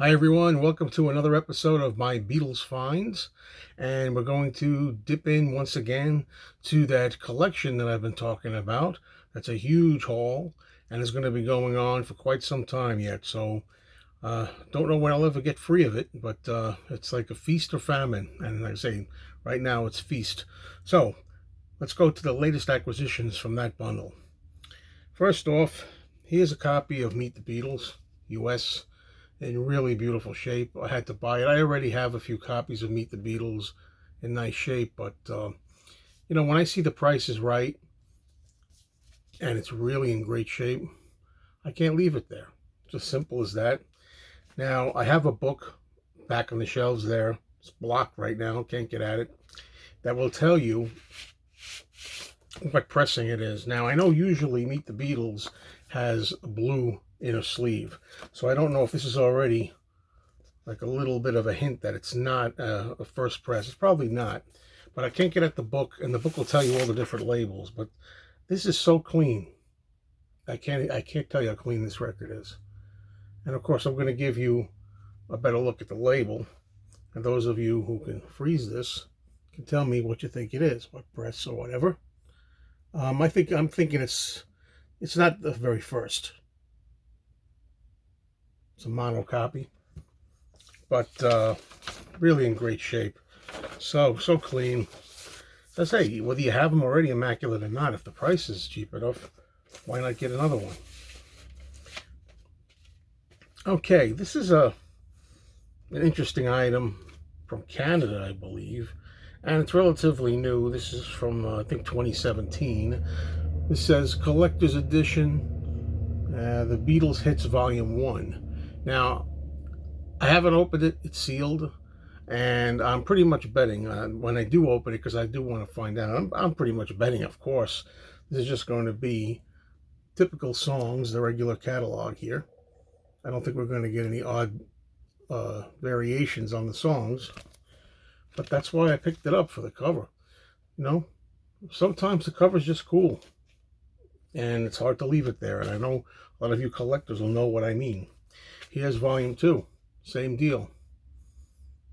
Hi everyone, welcome to another episode of my Beatles Finds, and we're going to dip in once again to that collection that I've been talking about. That's a huge haul, and it's going to be going on for quite some time yet, so don't know when I'll ever get free of it, but it's like a feast or famine, and like I say, right now it's feast. So, let's go to the latest acquisitions from that bundle. First off, here's a copy of Meet the Beatles, US, in really beautiful shape. I had to buy it. I already have a few copies of Meet the Beatles in nice shape, but when I see the price is right and it's really in great shape, I can't leave it there. It's as simple as that. Now, I have a book back on the shelves there. It's blocked right now, can't get at it, that will tell you what pressing it is. Now, I know usually Meet the Beatles has a blue inner sleeve, so I don't know if this is already like a little bit of a hint that it's not a first press. It's probably not, but I can't get at the book, and the book will tell you all the different labels. But this is so clean. I can't tell you how clean this record is. And of course, I'm going to give you a better look at the label, and those of you who can freeze this can tell me what you think it is, what press or whatever. I'm thinking it's not the very first. It's a mono copy, but really in great shape. So clean. As I say, whether you have them already immaculate or not, if the price is cheap enough, why not get another one? Okay, this is an interesting item from Canada, I believe, and it's relatively new. This is from, I think, 2017. This says Collector's Edition, The Beatles Hits Volume 1. Now, I haven't opened it. It's sealed, and I'm pretty much betting when I do open it, because I do want to find out. I'm pretty much betting, of course, this is just going to be typical songs, the regular catalog here. I don't think we're going to get any odd variations on the songs, but that's why I picked it up for the cover. Sometimes the cover's just cool, and it's hard to leave it there, and I know a lot of you collectors will know what I mean. Here's Volume 2, same deal.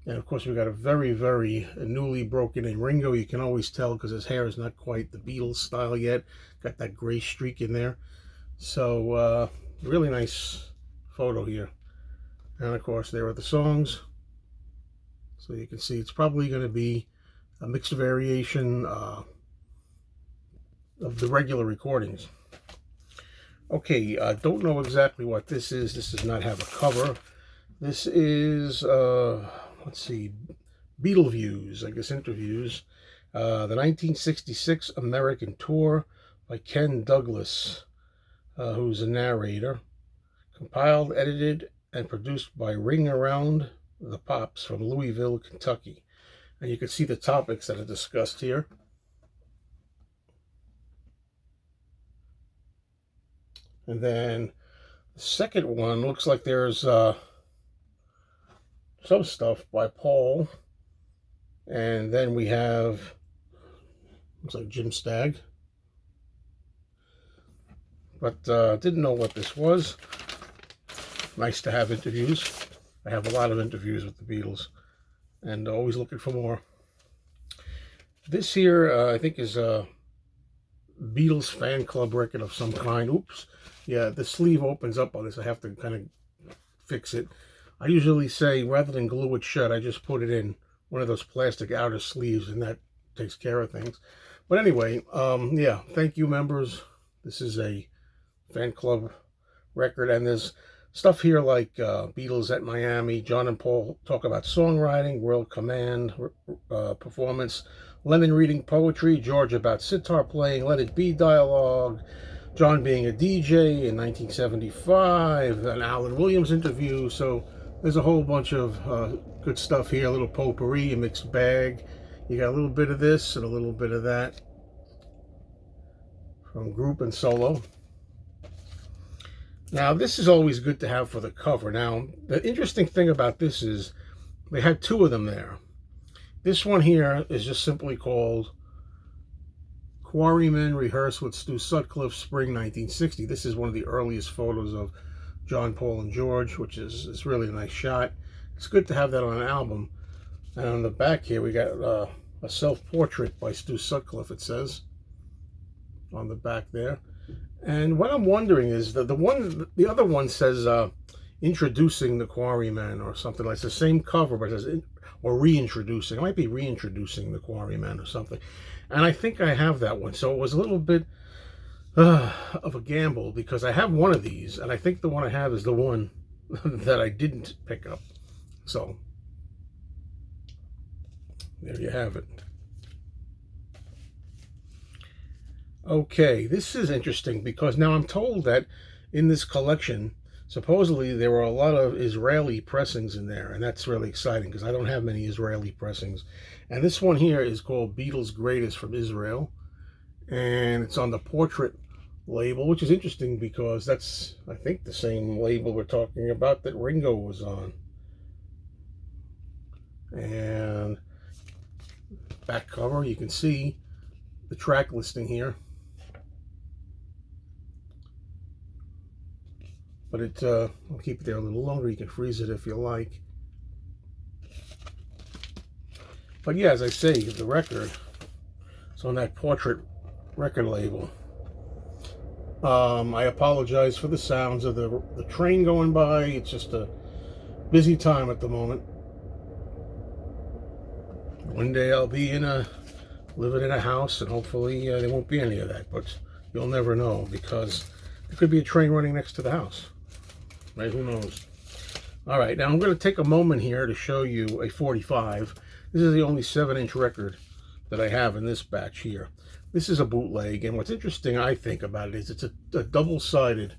And of course, we've got a very, very newly broken in Ringo. You can always tell because his hair is not quite the Beatles style yet. Got that gray streak in there. So, really nice photo here. And of course, there are the songs. So you can see it's probably going to be a mixed variation of the regular recordings. Okay, don't know exactly what this is. This does not have a cover. This is, let's see, Beatle Views, I guess interviews. The 1966 American Tour by Ken Douglas, who's a narrator. Compiled, edited, and produced by Ring Around the Pops from Louisville, Kentucky. And you can see the topics that are discussed here. And then the second one looks like there's some stuff by Paul. And then we have, looks like Jim Stagg. But didn't know what this was. Nice to have interviews. I have a lot of interviews with the Beatles, and always looking for more. This here, I think, is a Beatles fan club record of some kind. Oops. Yeah, the sleeve opens up on this. I have to kind of fix it. I usually say, rather than glue it shut, I just put it in one of those plastic outer sleeves, and that takes care of things. But anyway, yeah, thank you, members. This is a fan club record, and there's stuff here like Beatles at Miami, John and Paul talk about songwriting, World Command performance, Lennon reading poetry, George about sitar playing, Let It Be dialogue, John being a DJ in 1975, an Alan Williams interview. So there's a whole bunch of good stuff here, a little potpourri, a mixed bag. You got a little bit of this and a little bit of that from group and solo. Now, this is always good to have for the cover. Now, the interesting thing about this is they had two of them there. This one here is just simply called Quarrymen Rehearse with Stu Sutcliffe, Spring 1960. This is one of the earliest photos of John, Paul, and George, which is really a nice shot. It's good to have that on an album. And on the back here, we got a self-portrait by Stu Sutcliffe, it says, on the back there. And what I'm wondering is that the other one says introducing the Quarrymen or something like. It's the same cover, but it says or reintroducing. It might be reintroducing the Quarrymen or something. And I think I have that one. So it was a little bit of a gamble because I have one of these, and I think the one I have is the one that I didn't pick up. So there you have it. Okay, this is interesting because now I'm told that in this collection, supposedly there were a lot of Israeli pressings in there, and that's really exciting because I don't have many Israeli pressings. And this one here is called Beetles Greatest from Israel, and it's on the portrait label, which is interesting because that's, I think, the same label we're talking about that Ringo was on. And back cover, you can see the track listing here. But I'll keep it there a little longer. You can freeze it if you like. But yeah, as I say, the record, it's on that portrait record label. I apologize for the sounds of the train going by. It's just a busy time at the moment. One day I'll be living in a house, and hopefully there won't be any of that. But you'll never know because there could be a train running next to the house. Right? Who knows? All right, now I'm going to take a moment here to show you a 45. This is the only 7-inch record that I have in this batch here. This is a bootleg, and what's interesting, I think, about it is it's a double-sided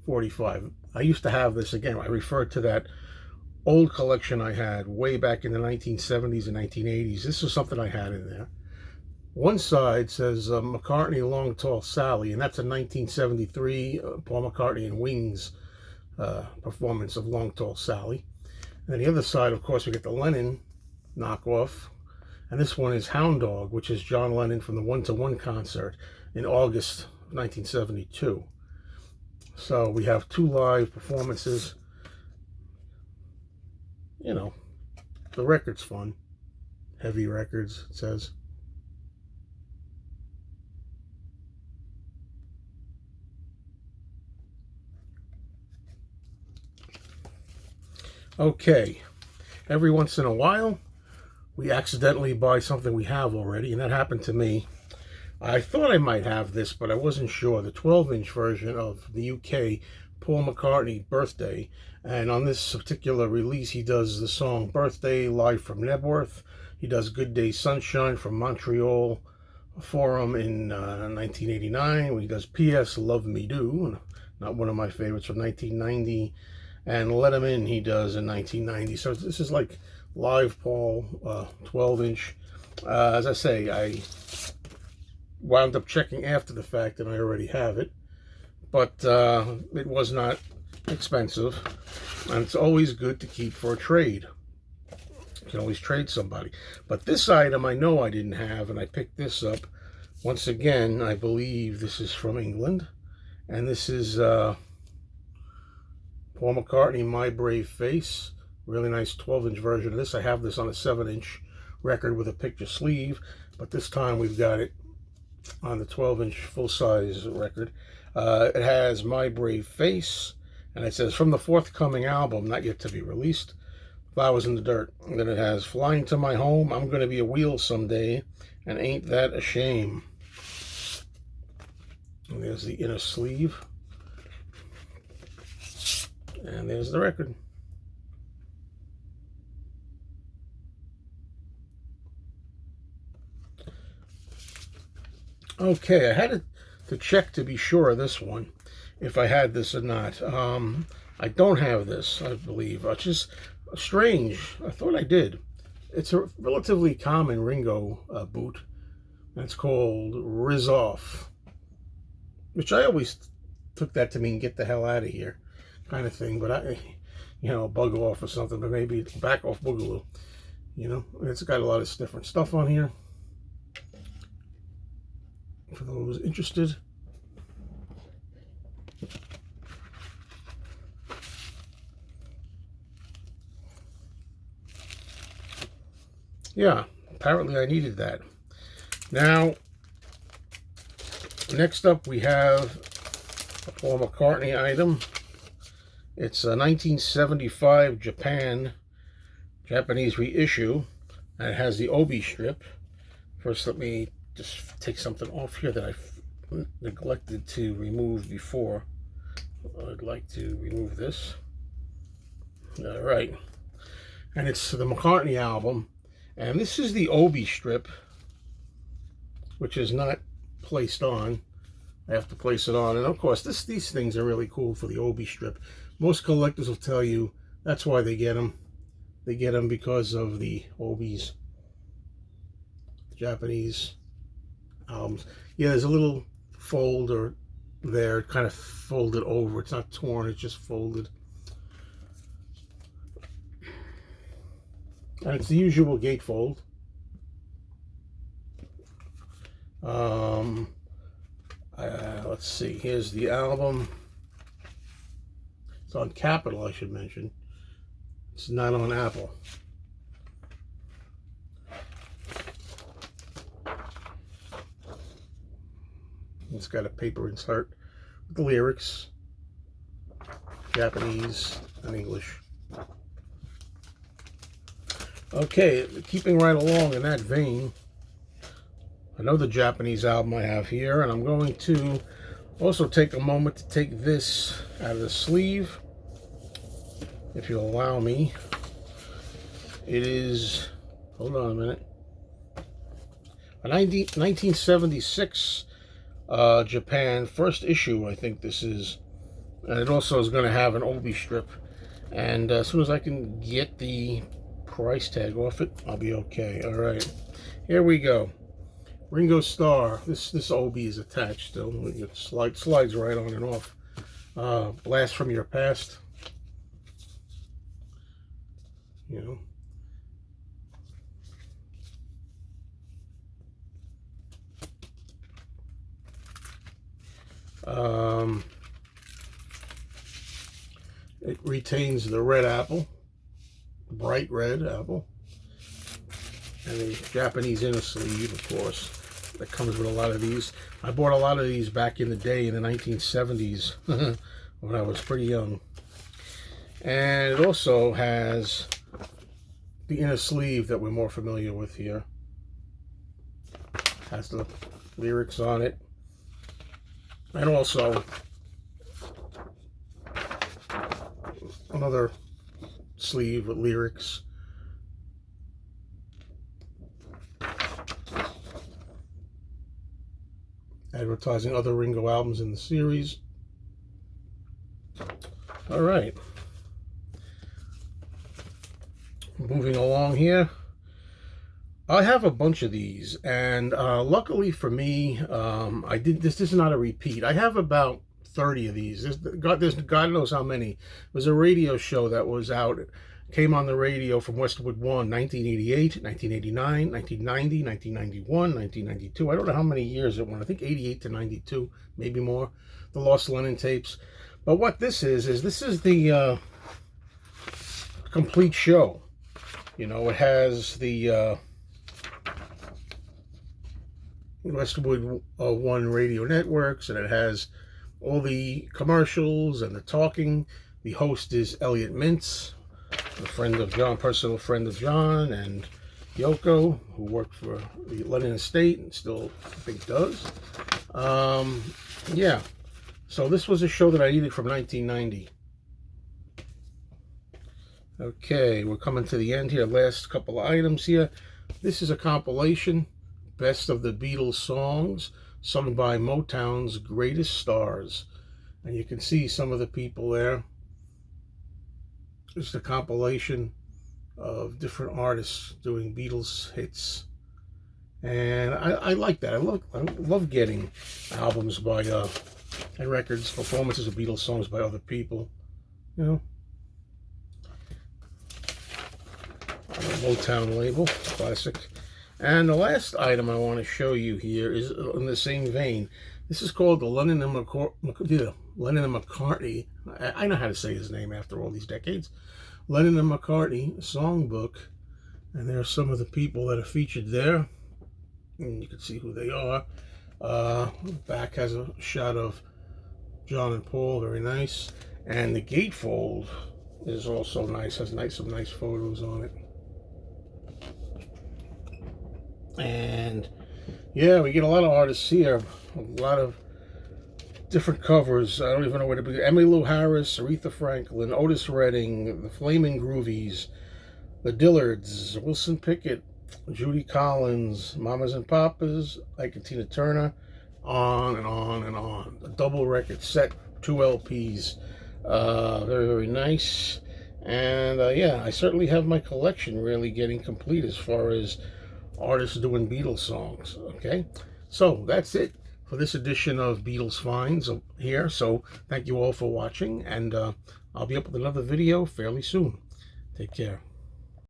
45. I used to have this, again, I refer to that old collection I had way back in the 1970s and 1980s. This was something I had in there. One side says McCartney, Long Tall Sally, and that's a 1973 Paul McCartney and Wings performance of Long Tall Sally. And then the other side, of course, we get the Lennon knockoff. And this one is Hound Dog, which is John Lennon from the 1-to-1 concert in August of 1972. So we have 2 live performances. You know, the record's fun. Heavy Records, it says. Okay, every once in a while, we accidentally buy something we have already, and that happened to me. I thought I might have this, but I wasn't sure. The 12-inch version of the UK Paul McCartney Birthday, and on this particular release, he does the song Birthday live from Nebworth. He does Good Day Sunshine from Montreal Forum in 1989. He does P.S. Love Me Do, not one of my favorites, from 1990. And Let 'Em In he does in 1990. So this is like live Paul, 12-inch. As I say, I wound up checking after the fact and I already have it. But it was not expensive. And it's always good to keep for a trade. You can always trade somebody. But this item I know I didn't have, and I picked this up. Once again, I believe this is from England. And this is Paul McCartney, My Brave Face. Really nice 12-inch version of this. I have this on a 7-inch record with a picture sleeve, but this time we've got it on the 12-inch full-size record. It has My Brave Face, and it says, from the forthcoming album, not yet to be released, Flowers in the Dirt. And then it has, Flying to My Home, I'm Gonna Be a Wheel Someday, and Ain't That a Shame. And there's the inner sleeve. And there's the record. Okay, I had to check to be sure of this one, if I had this or not. I don't have this, I believe, which is strange. I thought I did. It's a relatively common Ringo boot. That's called Riz Off, which I always took that to mean get the hell out of here kind of thing, but bug off or something, but maybe back off boogaloo. It's got a lot of different stuff on here for those interested. yeah, apparently I needed that. Now, next up we have a Paul McCartney item. It's a 1975 Japanese reissue, and it has the Obi strip. First, let me just take something off here that I neglected to remove before. I'd like to remove this. All right. And it's the McCartney album. And this is the Obi strip, which is not placed on. I have to place it on. And of course, these things are really cool for the Obi strip. Most collectors will tell you that's why they get them. They get them because of the Obi's Japanese albums. Yeah, there's a little folder there, kind of folded over. It's not torn, it's just folded. And it's the usual gatefold. Let's see, here's the album. It's on Capitol, I should mention. It's not on Apple. It's got a paper insert with the lyrics, Japanese and English. Okay, keeping right along in that vein, another Japanese album I have here, and I'm going to also take a moment to take this out of the sleeve, if you'll allow me. It is, hold on a minute, a 1976 Japan first issue, I think this is, and it also is going to have an Obi strip, and as soon as I can get the price tag off it, I'll be okay. All right, here we go. Ringo Starr. This Obi is attached still. It slides right on and off. Blast from Your Past. You know. It retains the red apple, bright red apple, and the Japanese inner sleeve, of course, that comes with a lot of these. I bought a lot of these back in the day in the 1970s when I was pretty young. And it also has the inner sleeve that we're more familiar with here. Has the lyrics on it. And also another sleeve with lyrics. Advertising other Ringo albums in the series. All right. Moving along here. I have a bunch of these, and luckily for me, I did this. This is not a repeat. I have about 30 of these. There's God knows how many. It was a radio show that was out. It came on the radio from Westwood One, 1988, 1989, 1990, 1991, 1992. I don't know how many years it went. I think 88 to 92, maybe more. The Lost Lennon tapes. But what this is this is the complete show. You know, it has the Westwood One radio networks, and it has all the commercials and the talking. The host is Elliot Mintz, a friend of John, personal friend of John and Yoko, who worked for the Lennon Estate and still, I think, does. Yeah, so this was a show that I needed from 1990. Okay, we're coming to the end here. Last couple of items here. This is a compilation, Best of the Beatles songs, sung by Motown's greatest stars. And you can see some of the people there. It's a compilation of different artists doing Beatles hits. And I like that. I love getting albums by, and records, performances of Beatles songs by other people. You know. Motown label, classic. And the last item I want to show you here is in the same vein. This is called the Lennon and McCartney. I know how to say his name after all these decades. Lennon and McCartney Songbook. And there's some of the people that are featured there. And you can see who they are. The back has a shot of John and Paul, very nice. And the gatefold is also nice, has some nice photos on it. And yeah, we get a lot of artists here, a lot of different covers. I don't even know where to begin. Emmylou Harris, Aretha Franklin, Otis Redding, the Flaming Groovies, the Dillards, Wilson Pickett, Judy Collins, Mamas and Papas, Ike and Tina Turner, on and on and on. A double record set, 2 LPs. Very, very nice. And yeah, I certainly have my collection really getting complete as far as artists doing Beatles songs. Okay, so that's it for this edition of Beatles Finds here. So thank you all for watching, and I'll be up with another video fairly soon. Take care.